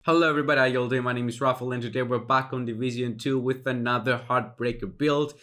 Hello everybody, how y'all doing? My name is Rafael and today we're back on Division 2 with another Heartbreaker build.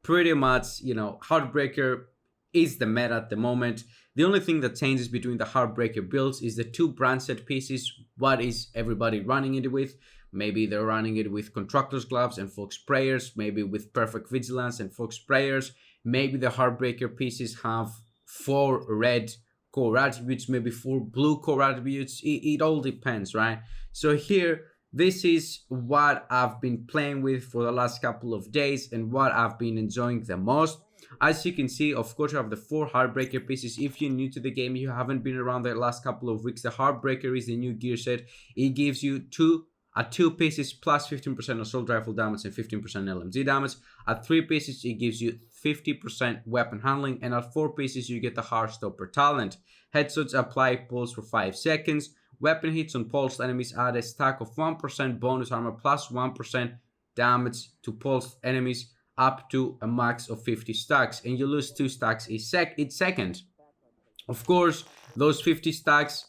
Pretty much, Heartbreaker is the meta at the moment. The only thing that changes between the Heartbreaker builds is the two brand set pieces. What is everybody running it with? Maybe they're running it with Contractor's Gloves and Fog Sprayers, maybe with Perfect Vigilance and Fog Sprayers. Maybe the Heartbreaker pieces have 4 red core attributes, maybe 4 blue core attributes. It all depends, right? So here, this is what I've been playing with for the last couple of days and what I've been enjoying the most. As you can see, of course, I have the 4 Heartbreaker pieces. If you're new to the game, you haven't been around the last couple of weeks, the Heartbreaker is the new gear set. It gives you 2 pieces plus 15% assault rifle damage and 15% LMG damage. At 3 pieces, it gives you 50% weapon handling, and at 4 pieces, you get the Heartstopper talent. Headshots apply pulse for 5 seconds. Weapon hits on pulsed enemies add a stack of 1% bonus armor plus 1% damage to pulsed enemies up to a max of 50 stacks, and you lose 2 stacks each second. Of course, those 50 stacks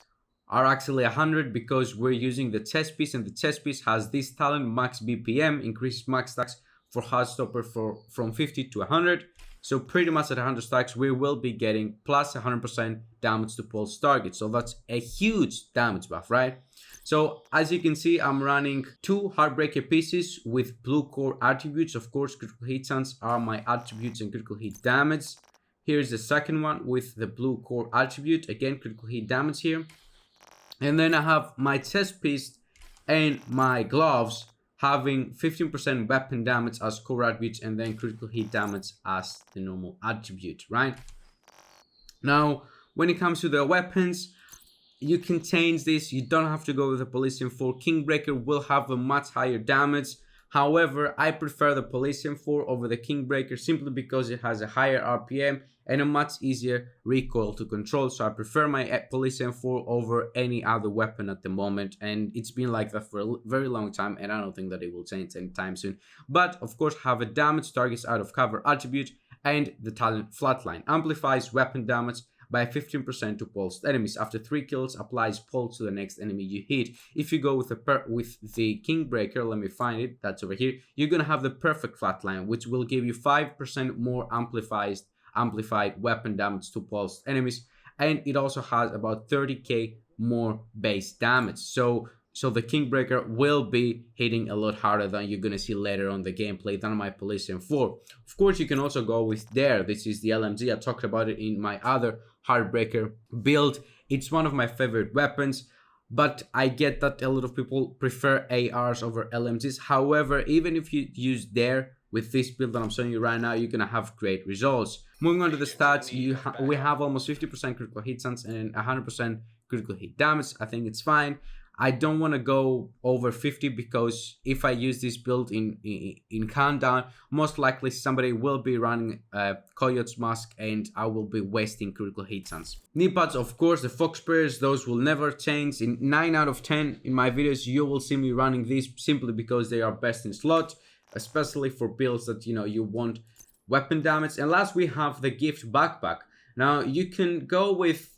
are actually 100 because we're using the chest piece, and the chest piece has this talent, max BPM, increases max stacks for Heartstopper from 50 to 100. So pretty much at 100 stacks, we will be getting plus 100% damage to pulse target. So that's a huge damage buff, right? So as you can see, I'm running 2 Heartbreaker pieces with blue core attributes. Of course, critical hit chance are my attributes and critical hit damage. Here's the second one with the blue core attribute. Again, critical hit damage here. And then I have my chest piece and my gloves having 15% weapon damage as core attributes and then critical hit damage as the normal attribute, right? Now, when it comes to the weapons, you can change this. You don't have to go with the Police M4. Kingbreaker will have a much higher damage. However, I prefer the Police M4 over the Kingbreaker simply because it has a higher RPM and a much easier recoil to control. So I prefer my Police M4 over any other weapon at the moment. And it's been like that for a very long time, and I don't think that it will change anytime soon. But of course, have a damage targets out of cover attribute, and the talent Flatline amplifies weapon damage by 15% to pulsed enemies. After 3 kills, applies pulse to the next enemy you hit. If you go with the Kingbreaker, let me find it, that's over here, you're gonna have the perfect Flatline, which will give you 5% more amplified weapon damage to pulsed enemies, and it also has about 30k more base damage. So the Kingbreaker will be hitting a lot harder than you're gonna see later on the gameplay than my Police M4. Of course, you can also go with Dare. This is the LMG. I talked about it in my other Heartbreaker build. It's one of my favorite weapons, but I get that a lot of people prefer ARs over LMGs. However, even if you use Dare with this build that I'm showing you right now, you're gonna have great results. Moving on to the stats, we have almost 50% critical hit chance and 100% critical hit damage. I think it's fine. I don't want to go over 50 because if I use this build in countdown, most likely somebody will be running Coyote's Mask and I will be wasting critical hit chance. Knee pads, of course, the Fox Sprayers, those will never change. In 9 out of 10 in my videos, you will see me running these simply because they are best in slot, especially for builds that you want weapon damage. And last, we have the Gift Backpack. Now, you can go with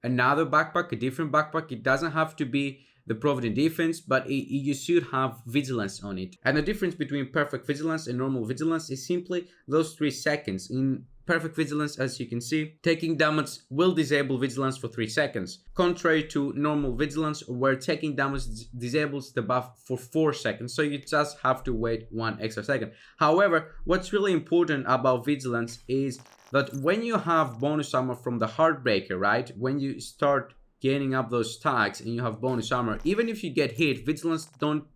another backpack, a different backpack. It doesn't have to be the Provident Defense, but you should have Vigilance on it. And the difference between Perfect Vigilance and normal Vigilance is simply those 3 seconds. In Perfect Vigilance, as you can see, taking damage will disable Vigilance for 3 seconds. Contrary to normal Vigilance, where taking damage disables the buff for 4 seconds. So you just have to wait 1 extra second. However, what's really important about Vigilance is that when you have bonus armor from the Heartbreaker, right? When you start gaining up those stacks and you have bonus armor, even if you get hit, Vigilance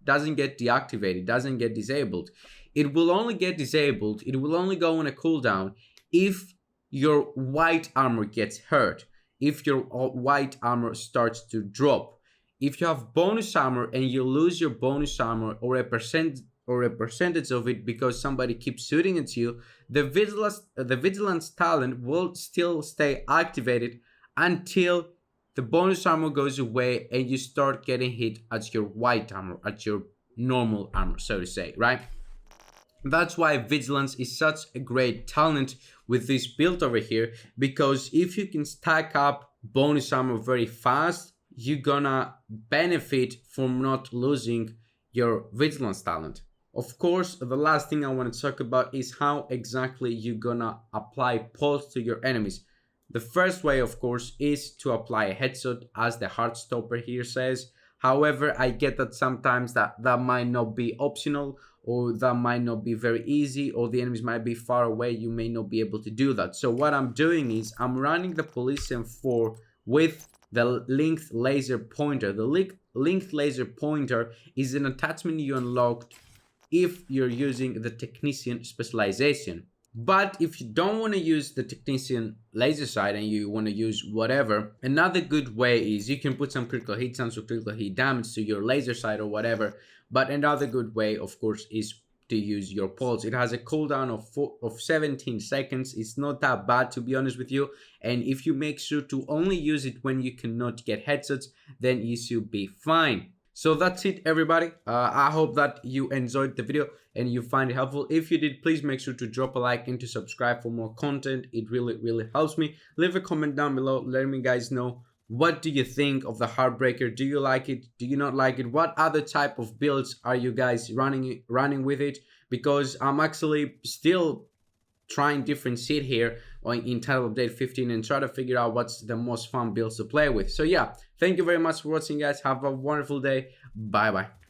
doesn't get deactivated, doesn't get disabled. It will only get disabled, it will only go on a cooldown if your white armor gets hurt, if your white armor starts to drop. If you have bonus armor and you lose your bonus armor or a percentage of it because somebody keeps shooting at you, the Vigilance talent will still stay activated until the bonus armor goes away and you start getting hit at your white armor, at your normal armor, so to say, right? That's why Vigilance is such a great talent with this build over here, because if you can stack up bonus armor very fast, you're gonna benefit from not losing your vigilance talent. Of course, the last thing I want to talk about is how exactly you're gonna apply pulse to your enemies. The first way, of course, is to apply a headshot, as the Heartstopper here says. However, I get that sometimes that might not be optional, or that might not be very easy, or the enemies might be far away. You may not be able to do that. So what I'm doing is I'm running the Police M4 with the linked laser pointer. The linked laser pointer is an attachment you unlocked if you're using the Technician specialization. But if you don't want to use the Technician laser sight and you want to use whatever, another good way is you can put some critical hit chance or critical hit damage to your laser sight or whatever. But another good way, of course, is to use your pulse. It has a cooldown of 17 seconds. It's not that bad, to be honest with you. And if you make sure to only use it when you cannot get headshots, then you should be fine. So that's it, everybody. I hope that you enjoyed the video and you find it helpful. If you did, please make sure to drop a like and to subscribe for more content. It really helps me. Leave a comment down below. Let me guys know, what do you think of the Heartbreaker? Do you like it? Do you not like it? What other type of builds are you guys running with it? Because I'm actually still trying different shit here in title update 15 and try to figure out what's the most fun builds to play with. So yeah, thank you very much for watching, guys. Have a wonderful day. Bye bye.